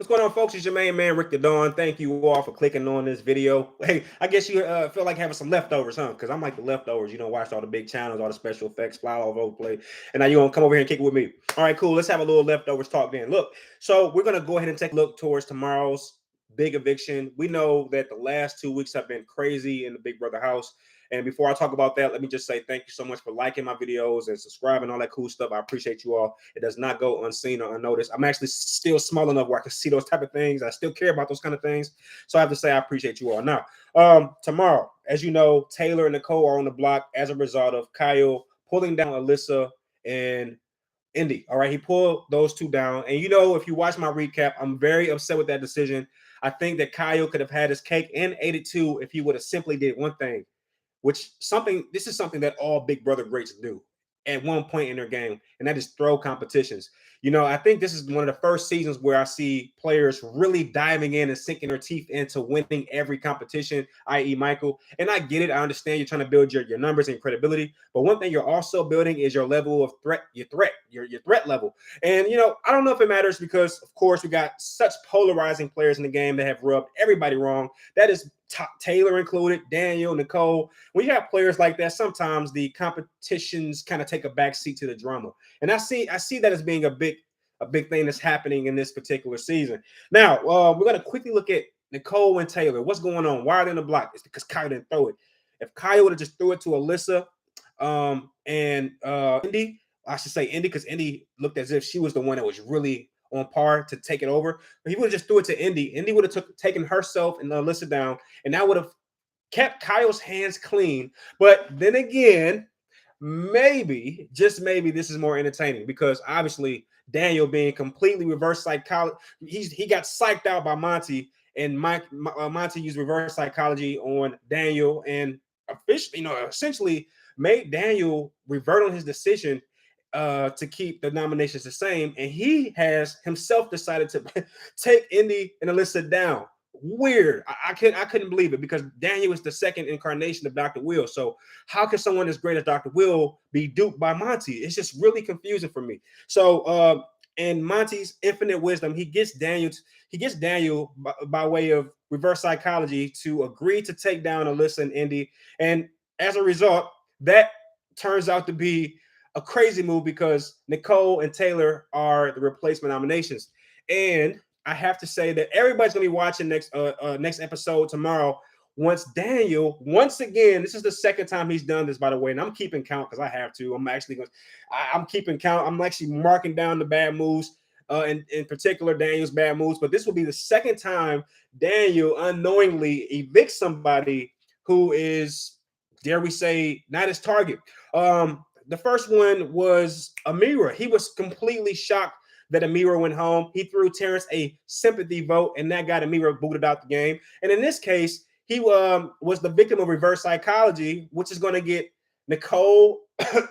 What's going on, folks? It's your main man, Rick the Dawn. Thank you all for clicking on this video. Hey, I guess you feel like having some leftovers, huh? Because I'm like the leftovers. You don't watch all the big channels, all the special effects, fly all over the place. And now you're going to come over here and kick it with me. All right, cool. Let's have a little leftovers talk then. Look, so we're going to go ahead and take a look towards tomorrow's big eviction. We know that the last 2 weeks have been crazy in the Big Brother house. And before I talk about that, let me just say thank you so much for liking my videos and subscribing, all that cool stuff. I appreciate you all. It does not go unseen or unnoticed. I'm actually still small enough where I can see those type of things. I still care about those kind of things. So I have to say I appreciate you all. Now, tomorrow, as you know, Taylor and Nicole are on the block as a result of Kyle pulling down Alyssa and Indy. All right, he pulled those two down. And you know, if you watch my recap, I'm very upset with that decision. I think that Kyle could have had his cake and ate it too if he would have simply did one thing, this is something that all Big Brother greats do at one point in their game, and that is throw competitions. You know, I think this is one of the first seasons where I see players really diving in and sinking their teeth into winning every competition, i.e. Michael. And I get it. I understand you're trying to build your numbers and credibility, but one thing you're also building is your level of threat, your threat level. And, you know, I don't know if it matters because, of course, we got such polarizing players in the game that have rubbed everybody wrong. That is Taylor included, Daniel, Nicole. When you have players like that, sometimes the competitions kind of take a back seat to the drama. And I see that as being a big thing that's happening in this particular season. Now, we're going to quickly look at Nicole and Taylor. What's going on? Why are they in the block? It's because Kyle didn't throw it. If Kyle would have just threw it to Alyssa and Indy, I should say Indy, because Indy looked as if she was the one that was really on par to take it over. But he would have just threw it to Indy. Indy would have taken herself and Alyssa down, and that would have kept Kyle's hands clean. But then again, maybe, just maybe, this is more entertaining because obviously Daniel being completely reverse psychology, he got psyched out by Monty, and Monty used reverse psychology on Daniel, and officially, you know, essentially made Daniel revert on his decision to keep the nominations the same, and he has himself decided to take Indy and Alyssa down. Weird. I couldn't believe it because Daniel is the second incarnation of Dr. Will. So how can someone as great as Dr. Will be duped by Monty? It's just really confusing for me. So in Monty's infinite wisdom, he gets Daniel by way of reverse psychology to agree to take down Alyssa and Indy. And as a result, that turns out to be a crazy move because Nicole and Taylor are the replacement nominations. And I have to say that everybody's gonna be watching next episode tomorrow. Once Daniel, once again, this is the second time he's done this, by the way, and I'm keeping count because I have to. I'm keeping count. I'm actually marking down the bad moves, in particular Daniel's bad moves. But this will be the second time Daniel unknowingly evicts somebody who is, dare we say, not his target. The first one was Ameerah. He was completely shocked that Ameerah went home. He threw Terrence a sympathy vote, and that got Ameerah booted out the game. And in this case, he was the victim of reverse psychology, which is going to get Nicole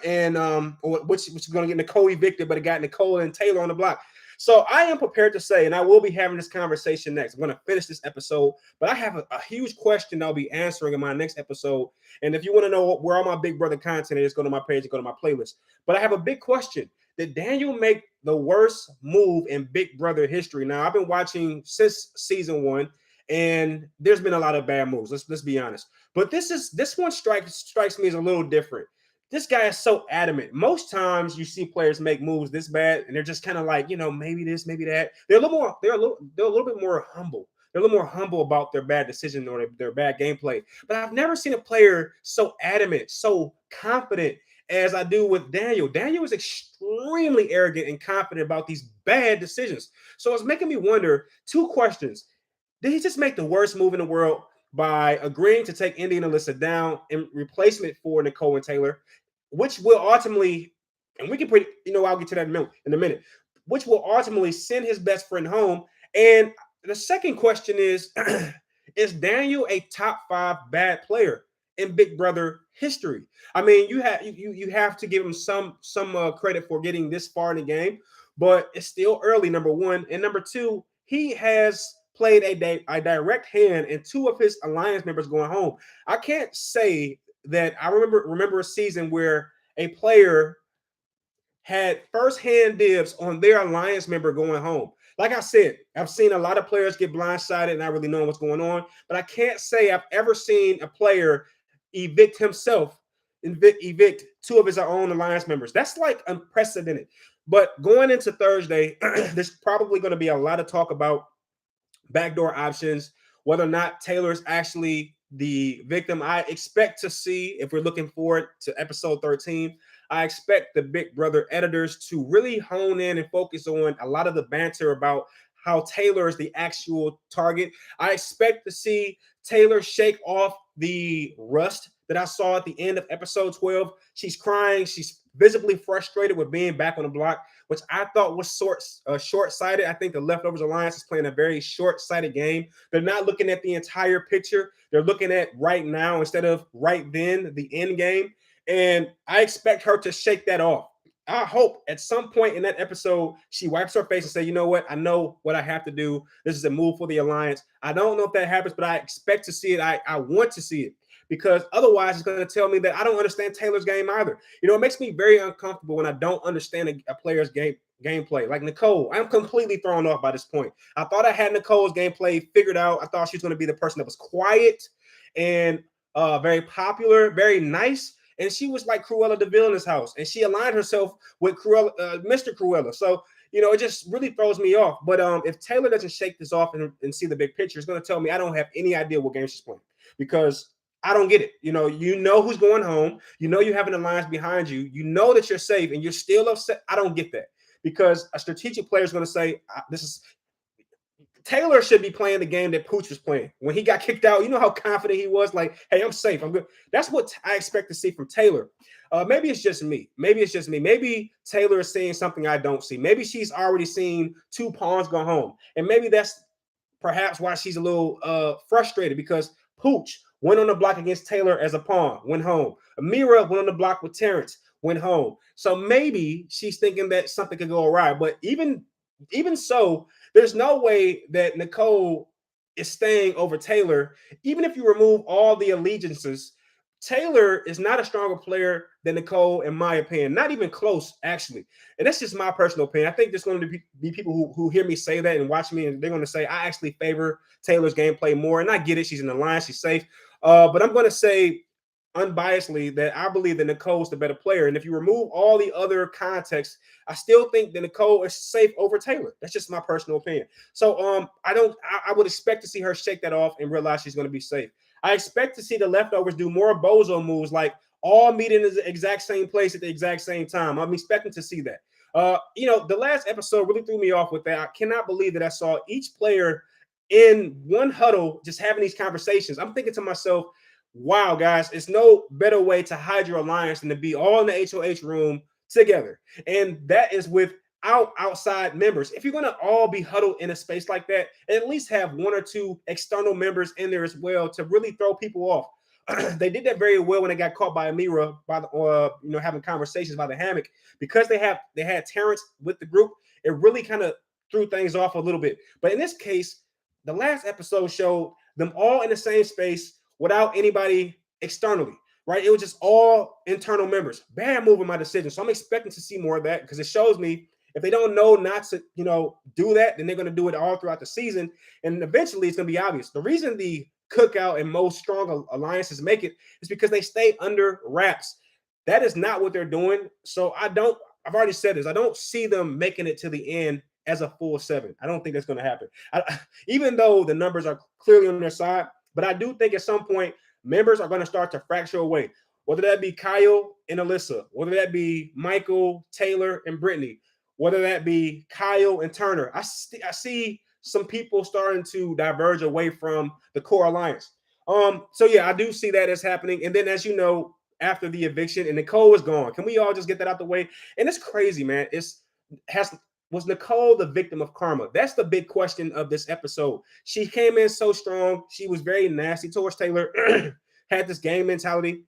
and which is going to get Nicole evicted, but it got Nicole and Taylor on the block. So I am prepared to say, and I will be having this conversation next. I'm going to finish this episode, but I have a huge question I'll be answering in my next episode. And if you want to know where all my Big Brother content is, go to my page and go to my playlist. But I have a big question. Did Daniel make the worst move in Big Brother history? Now, I've been watching since season 1, and there's been a lot of bad moves. Let's be honest. But this one strikes me as a little different. This guy is so adamant. Most times you see players make moves this bad, and they're just kind of like, you know, maybe this, maybe that. They're a little bit more humble. They're a little more humble about their bad decision or their bad gameplay. But I've never seen a player so adamant, so confident as I do with Daniel. Daniel is extremely arrogant and confident about these bad decisions. So it's making me wonder 2 questions. Did he just make the worst move in the world by agreeing to take Indy and Alyssa down in replacement for Nicole and Taylor, which will ultimately, and we can I'll get to that in a minute, which will ultimately send his best friend home? And the second question is, is Daniel a top 5 bad player in Big Brother history? I mean, you have to give him some credit for getting this far in the game, but it's still early, number one. And number two, he has played a direct hand in 2 of his alliance members going home. I can't say that I remember a season where a player had first-hand dibs on their alliance member going home. like I said, I've seen a lot of players get blindsided and not really knowing what's going on, but I can't say I've ever seen a player evict himself, evict two of his own alliance members. That's like unprecedented. But going into Thursday, there's probably going to be a lot of talk about backdoor options, whether or not Taylor's actually the victim. I expect to see, if we're looking forward to episode 13, I expect the Big Brother editors to really hone in and focus on a lot of the banter about how Taylor is the actual target. I expect to see Taylor shake off the rust that I saw at the end of episode 12. She's crying. She's visibly frustrated with being back on the block, which I thought was short-sighted. I think the Leftovers Alliance is playing a very short-sighted game. They're not looking at the entire picture. They're looking at right now instead of right then, the end game. And I expect her to shake that off. I hope at some point in that episode, she wipes her face and say, you know what? I know what I have to do. This is a move for the Alliance. I don't know if that happens, but I expect to see it. I want to see it, because otherwise it's going to tell me that I don't understand Taylor's game either. You know, it makes me very uncomfortable when I don't understand a player's gameplay. Like Nicole, I'm completely thrown off by this point. I thought I had Nicole's gameplay figured out. I thought she was going to be the person that was quiet and very popular, very nice. And she was like Cruella DeVille in this house, and she aligned herself with Cruella, Mr. Cruella. So, you know, it just really throws me off. But if Taylor doesn't shake this off and see the big picture, it's going to tell me I don't have any idea what game she's playing, because I don't get it. You know who's going home. You know you have an alliance behind you. You know that you're safe, and you're still upset. I don't get that, because a strategic player is going to say, this is Taylor should be playing the game that Pooch was playing when he got kicked out. You know how confident he was, like, hey, I'm safe, I'm good. That's what I expect to see from Taylor. Maybe it's just me. Maybe Taylor is seeing something I don't see. Maybe she's already seen two pawns go home, and maybe that's perhaps why she's a little frustrated, because Pooch went on the block against Taylor as a pawn, went home. Ameerah went on the block with Terrence, went home. So maybe she's thinking that something could go awry. But even so, there's no way that Nicole is staying over Taylor. Even if you remove all the allegiances, Taylor is not a stronger player than Nicole, in my opinion. Not even close, actually. And that's just my personal opinion. I think there's going to be people who hear me say that and watch me, and they're going to say, I actually favor Taylor's gameplay more. And I get it. She's in the line. She's safe. But I'm going to say unbiasedly that I believe that Nicole's the better player. And if you remove all the other context, I still think that Nicole is safe over Taylor. That's just my personal opinion. So I would expect to see her shake that off and realize she's going to be safe. I expect to see the Leftovers do more bozo moves, like all meet in the exact same place at the exact same time. I'm expecting to see that. The last episode really threw me off with that. I cannot believe that I saw each player in one huddle just having these conversations. I'm thinking to myself, wow, guys, it's no better way to hide your alliance than to be all in the HOH room together. And that is without outside members. If you're going to all be huddled in a space like that, at least have one or two external members in there as well to really throw people off. They did that very well when they got caught by ameerah, by having conversations by the Hammock, because they had Terrence with the group. It really kind of threw things off a little bit. But in this case, the last episode showed them all in the same space without anybody externally, right? It was just all internal members. Bad move in my decision. So I'm expecting to see more of that, because it shows me if they don't know not to, do that, then they're going to do it all throughout the season. And eventually it's going to be obvious. The reason the cookout and most strong alliances make it is because they stay under wraps. That is not what they're doing. So I've already said this, I don't see them making it to the end as a full 7. I don't think that's going to happen. Even though the numbers are clearly on their side, but I do think at some point members are going to start to fracture away, whether that be Kyle and Alyssa, whether that be Michael, Taylor, and Brittany, whether that be Kyle and Turner. I see some people starting to diverge away from the core alliance. So yeah, I do see that as happening. And then, as you know, after the eviction and Nicole is gone, can we all just get that out the way? And it's crazy, man. Was Nicole the victim of karma? That's the big question of this episode. She came in so strong. She was very nasty towards Taylor, had this game mentality.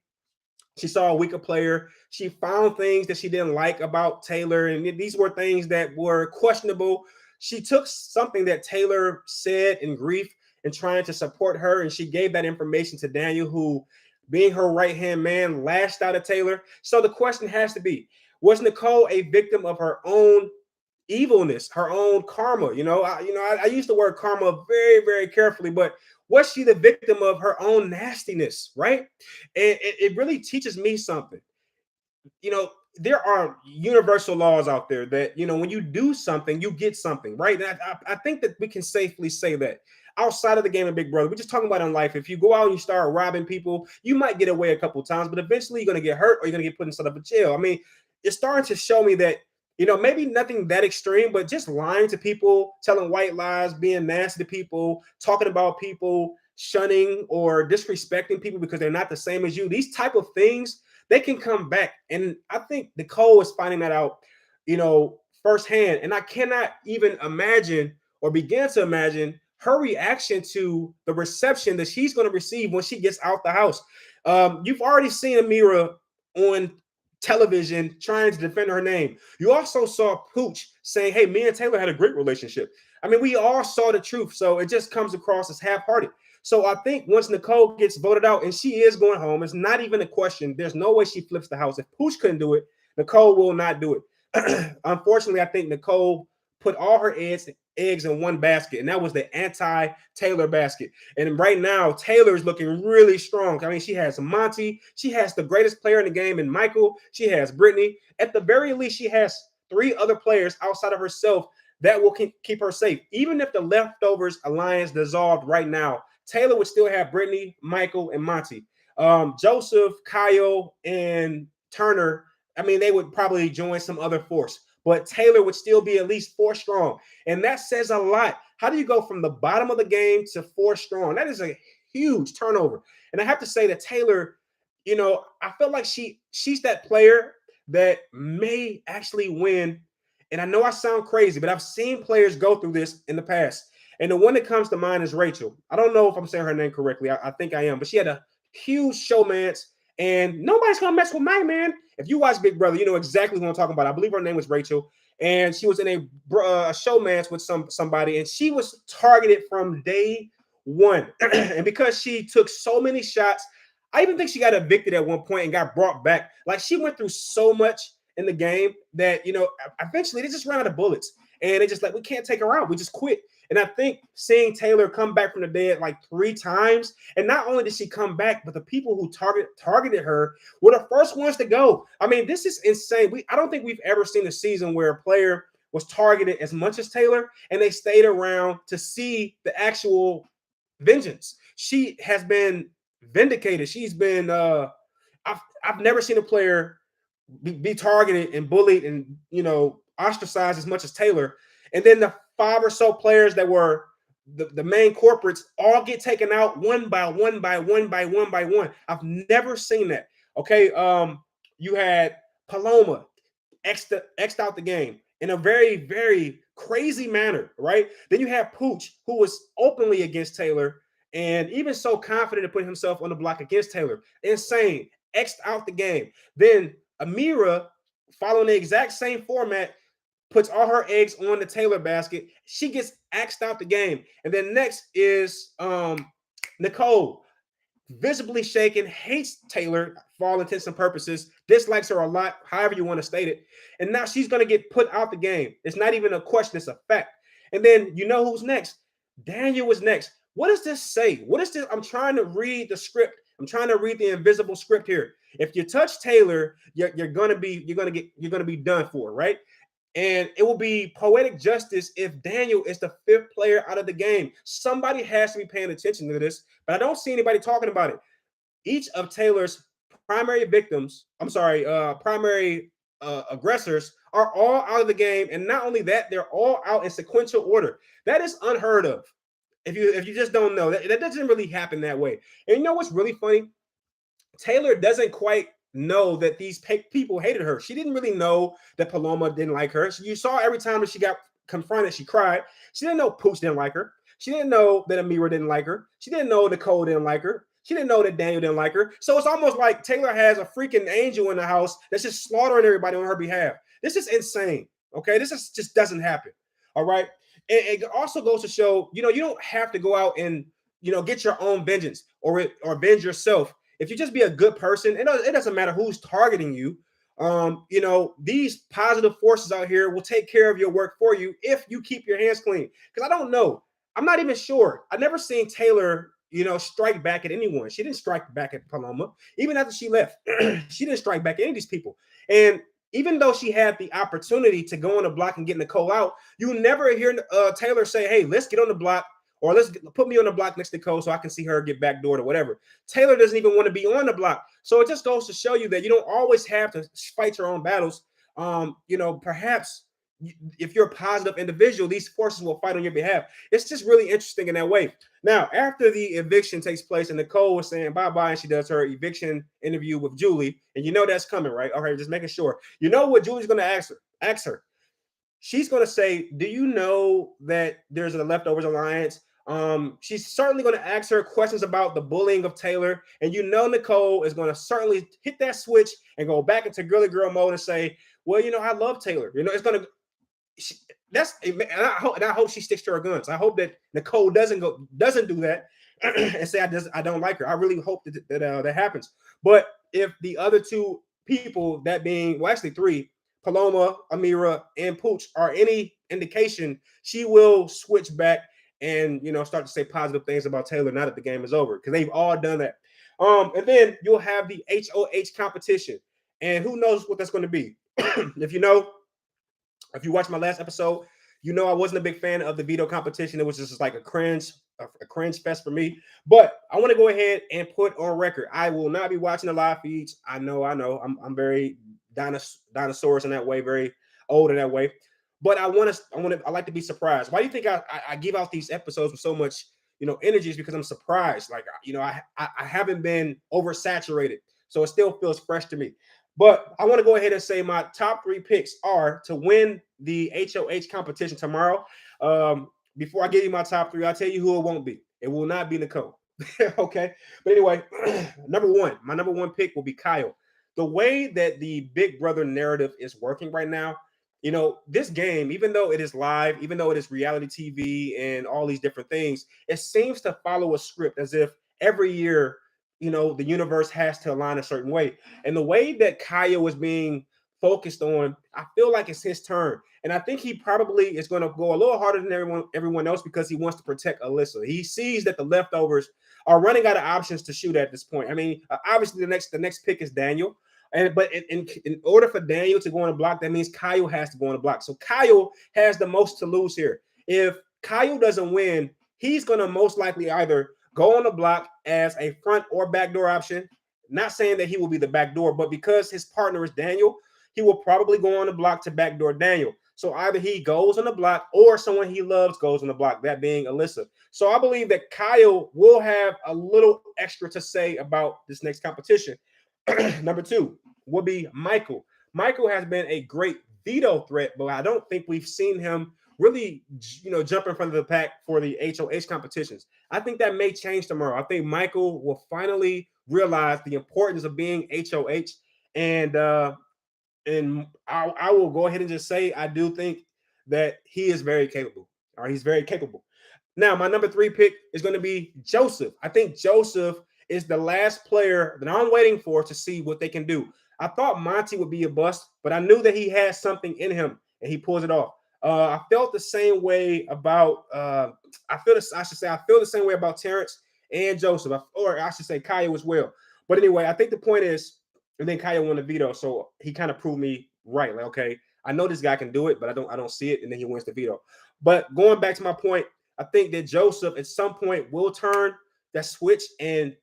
She saw a weaker player. She found things that she didn't like about Taylor, and these were things that were questionable. She took something that Taylor said in grief and trying to support her, and she gave that information to Daniel, who, being her right-hand man, lashed out at Taylor. So the question has to be, was Nicole a victim of her own evilness, her own karma. I use the word karma very, very carefully, but was she the victim of her own nastiness, right? And it really teaches me something. There are universal laws out there that, when you do something, you get something, right? And I think that we can safely say that outside of the game of Big Brother, we're just talking about in life. If you go out and you start robbing people, you might get away a couple of times, but eventually you're going to get hurt or you're going to get put inside of a jail. I mean, it's starting to show me that, maybe nothing that extreme, but just lying to people, telling white lies, being nasty to people, talking about people, shunning or disrespecting people because they're not the same as you. These type of things, they can come back. And I think Nicole is finding that out, firsthand. And I cannot even imagine or begin to imagine her reaction to the reception that she's going to receive when she gets out the house. You've already seen Ameerah on television trying to defend her name. You also saw Pooch saying, hey, me and Taylor had a great relationship. I mean, we all saw the truth. So it just comes across as half-hearted. So I think once Nicole gets voted out and she is going home, it's not even a question. There's no way she flips the house. If Pooch couldn't do it, Nicole will not do it. Unfortunately, I think Nicole put all her eggs in one basket, and that was the anti-Taylor basket. And right now, Taylor's looking really strong. I mean, she has Monty. She has the greatest player in the game in Michael. She has Brittany. At the very least, she has 3 other players outside of herself that will keep her safe. Even if the Leftovers alliance dissolved right now, Taylor would still have Brittany, Michael, and Monty. Joseph, Kyle, and Turner, I mean, they would probably join some other force, but Taylor would still be at least 4 strong. And that says a lot. How do you go from the bottom of the game to 4 strong? That is a huge turnover. And I have to say that Taylor, I feel like she's that player that may actually win. And I know I sound crazy, but I've seen players go through this in the past. And the one that comes to mind is Rachel. I don't know if I'm saying her name correctly. I think I am, but she had a huge showmance, and nobody's gonna mess with my man. If you watch Big Brother, you know exactly who I'm talking about. I believe her name was Rachel, and she was in a showmance with somebody, and she was targeted from day one. And because she took so many shots, I even think she got evicted at one point and got brought back. Like, she went through so much in the game that, eventually they just ran out of bullets, and they just like, we can't take her out. We just quit. And I think seeing Taylor come back from the dead like 3 times, and not only did she come back, but the people who targeted her were the first ones to go. I mean, this is insane. I don't think we've ever seen a season where a player was targeted as much as Taylor, and they stayed around to see the actual vengeance. She has been vindicated. She's been I've never seen a player be targeted and bullied and ostracized as much as Taylor. And then the 5 or so players that were the main corporates all get taken out one by one by one by one by one. I've never seen that. Okay. You had Paloma X'd out the game in a very, very crazy manner, right? Then you have Pooch, who was openly against Taylor and even so confident to put himself on the block against Taylor. Insane. X'd out the game. Then Ameerah, following the exact same format, puts all her eggs on the Taylor basket. She gets axed out the game. And then next is Nicole, visibly shaken, hates Taylor for all intents and purposes, dislikes her a lot, however you want to state it. And now she's going to get put out the game. It's not even a question, it's a fact. And then you know who's next? Daniel was next. What does this say? What is this? I'm trying to read the script. I'm trying to read the invisible script here. If you touch Taylor, you're gonna be done for, right? And it will be poetic justice if Daniel is the 5th player out of the game. Somebody has to be paying attention to this, but I don't see anybody talking about it. Each of Taylor's primary aggressors are all out of the game. And not only that, they're all out in sequential order. That is unheard of. If you just don't know, that doesn't really happen that way. And you know what's really funny? Taylor doesn't quite know that these people hated her. She didn't really know that Paloma didn't like her. You saw every time that she got confronted, she cried. She didn't know Pooch didn't like her. She didn't know that Ameerah didn't like her. She didn't know Nicole didn't like her. She didn't know that Daniel didn't like her. So it's almost like Taylor has a freaking angel in the house that's just slaughtering everybody on her behalf. This is insane. Okay, just doesn't happen. All right. And it also goes to show, you don't have to go out and get your own vengeance or avenge yourself. If you just be a good person, it doesn't matter who's targeting you. You know, these positive forces out here will take care of your work for you if you keep your hands clean. Because I don't know, I'm not even sure. I never seen Taylor, you know, strike back at anyone. She didn't strike back at Paloma, even after she left. She didn't strike back at any of these people. And even though she had the opportunity to go on the block and get Nicole out, you never hear Taylor say, "Hey, let's get on the block." Or put me on the block next to Nicole so I can see her get backdoored or whatever. Taylor doesn't even want to be on the block. So it just goes to show you that you don't always have to fight your own battles. You know, perhaps if you're a positive individual, these forces will fight on your behalf. It's just really interesting in that way. Now, after the eviction takes place and Nicole was saying bye-bye and she does her eviction interview with Julie, and you know that's coming, right? All right, just making sure. You know what Julie's going to ask her. She's going to say, do you know that there's a Leftovers Alliance? She's certainly going to ask her questions about the bullying of Taylor. And you know Nicole is going to certainly hit that switch and go back into girly girl mode and say, well, you know, I love Taylor. You know, it's going to and I hope she sticks to her guns. I hope that Nicole doesn't do that and say I don't like her. I really hope that happens. But if the other two people, that being, well, actually three, Paloma, Ameerah, and Pooch, are any indication, she will switch back and, you know, start to say positive things about Taylor now that the game is over, because they've all done that. And then you'll have the HOH competition, and who knows what that's going to be. If you watched my last episode, you know I wasn't a big fan of the veto competition. It was just like a cringe fest for me. But I want to go ahead and put on record, I will not be watching the live feeds. I know. I'm very dinosaurs in that way, very old in that way. But I like to be surprised. Why do you think I give out these episodes with so much, you know, energy? Is because I'm surprised. Like, you know, I haven't been oversaturated, so it still feels fresh to me. But I want to go ahead and say my top 3 picks are to win the HOH competition tomorrow. Before I give you my top 3, I'll tell you who it won't be. It will not be Nicole. Okay. But anyway, my number one pick will be Kyle. The way that the Big Brother narrative is working right now, you know, this game, even though it is live, even though it is reality TV and all these different things, it seems to follow a script as if every year, you know, the universe has to align a certain way. And the way that Kyle is being focused on, I feel like it's his turn. And I think he probably is going to go a little harder than everyone else because he wants to protect Alyssa. He sees that the leftovers are running out of options to shoot at this point. I mean, obviously the next pick is Daniel. But in order for Daniel to go on a block, that means Kyle has to go on a block. So Kyle has the most to lose here. If Kyle doesn't win, he's going to most likely either go on the block as a front or backdoor option. Not saying that he will be the backdoor, but because his partner is Daniel, he will probably go on the block to backdoor Daniel. So either he goes on the block or someone he loves goes on the block, that being Alyssa. So I believe that Kyle will have a little extra to say about this next competition. Number 2 will be Michael. Michael has been a great veto threat, but I don't think we've seen him really, you know, jump in front of the pack for the HOH competitions. I think that may change tomorrow. I think Michael will finally realize the importance of being HOH, and I will go ahead and just say I do think that he is very capable. Or he's very capable. Now, my number 3 pick is going to be Joseph. I think Joseph is the last player that I'm waiting for to see what they can do. I thought Monty would be a bust, but I knew that he has something in him and he pulls it off. I felt the same way about I feel the same way about Terrence and Joseph, or I should say Kyle as well. But anyway, I think the point is, and then Kyle won the veto, so he kind of proved me right. Like, okay, I know this guy can do it, but I don't see it, and then he wins the veto. But going back to my point, I think that Joseph at some point will turn that switch and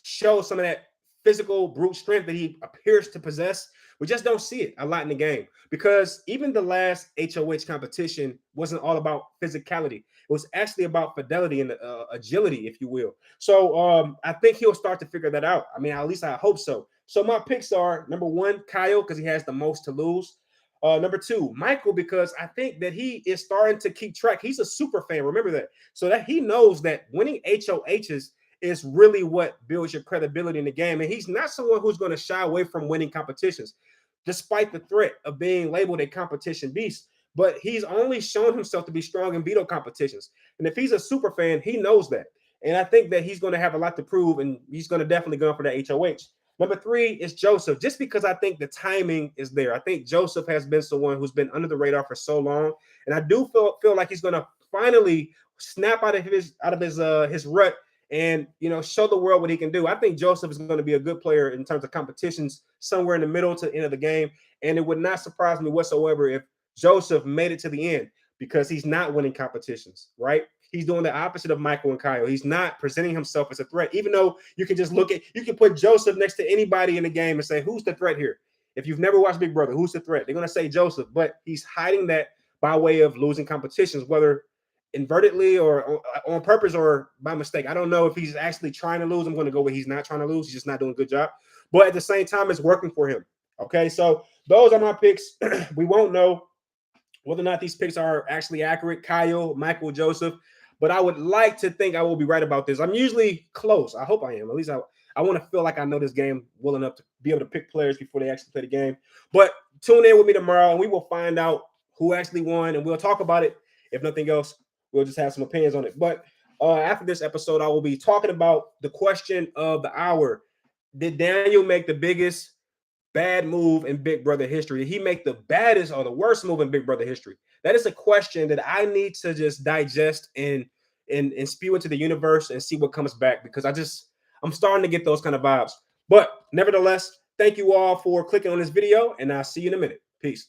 show some of that physical brute strength that he appears to possess. We just don't see it a lot in the game, because even the last HOH competition wasn't all about physicality. It was actually about fidelity and agility, if you will. So I think he'll start to figure that out. I mean, at least I hope so. So my picks are number 1, Kyle, because he has the most to lose. Number 2, Michael, because I think that he is starting to keep track. He's a super fan. Remember that. So that he knows that winning HOHs is really what builds your credibility in the game. And he's not someone who's going to shy away from winning competitions, despite the threat of being labeled a competition beast. But he's only shown himself to be strong in veto competitions. And if he's a super fan, he knows that. And I think that he's going to have a lot to prove, and he's going to definitely go for that HOH. Number 3 is Joseph, just because I think the timing is there. I think Joseph has been someone who's been under the radar for so long, and I do feel like he's going to finally snap out of his rut and show the world what he can do. I think Joseph is going to be a good player in terms of competitions somewhere in the middle to the end of the game, and it would not surprise me whatsoever if Joseph made it to the end because he's not winning competitions, right? He's doing the opposite of Michael and Kyle. He's not presenting himself as a threat, even though you can just you can put Joseph next to anybody in the game and say, who's the threat here? If you've never watched Big Brother, who's the threat? They're going to say Joseph, but he's hiding that by way of losing competitions, whether inadvertently or on purpose or by mistake. I don't know if he's actually trying to lose. I'm going to go with he's not trying to lose. He's just not doing a good job. But at the same time, it's working for him. Okay, so those are my picks. We won't know whether or not these picks are actually accurate. Kyle, Michael, Joseph. But I would like to think I will be right about this. I'm usually close. I hope I am. At least I want to feel like I know this game well enough to be able to pick players before they actually play the game. But tune in with me tomorrow, and we will find out who actually won, and we'll talk about it. If nothing else, we'll just have some opinions on it. But after this episode, I will be talking about the question of the hour. Did Daniel make the biggest bad move in Big Brother history? Did he make the baddest or the worst move in Big Brother history? That is a question that I need to just digest and spew into the universe and see what comes back, because I'm starting to get those kind of vibes. But nevertheless, thank you all for clicking on this video, and I'll see you in a minute. Peace.